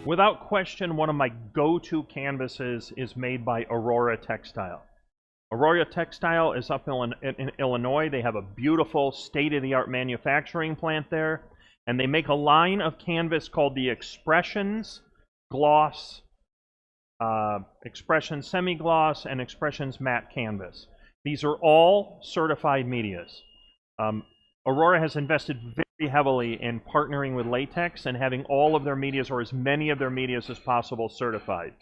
Without question, one of my go-to canvases is made by Aurora Textile. Aurora Textile is up in Illinois. They have a beautiful state-of-the-art manufacturing plant there, and they make a line of canvas called the Expressions Gloss, Expressions Semi-Gloss, and Expressions Matte Canvas. These are all certified medias. Aurora has invested very heavily in partnering with Latex and having all of their medias, or as many of their medias as possible, certified.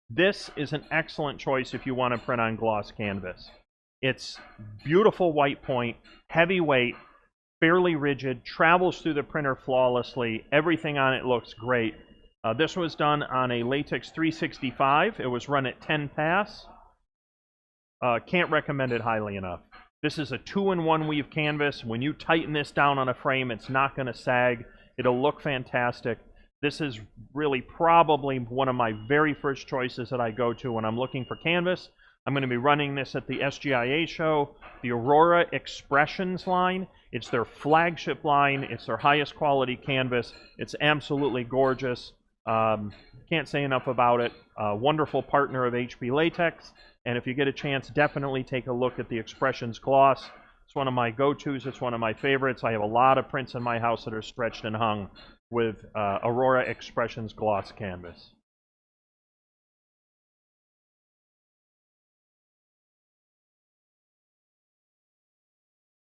This is an excellent choice if you want to print on gloss canvas. It's beautiful white point, heavyweight, fairly rigid, travels through the printer flawlessly. Everything on it looks great. This was done on a Latex 365. It was run at 10 pass. Can't recommend it highly enough. This is a 2-in-1 weave canvas. When you tighten this down on a frame, it's not going to sag. It'll look fantastic. This is really probably one of my very first choices that I go to when I'm looking for canvas. I'm going to be running this at the SGIA show, the Aurora Expressions line. It's their flagship line. It's their highest quality canvas. It's absolutely gorgeous. Can't say enough about it. Wonderful partner of HP Latex. And if you get a chance, definitely take a look at the Expressions Gloss. It's one of my go-tos. It's one of my favorites. I have a lot of prints in my house that are stretched and hung with Aurora Expressions Gloss canvas.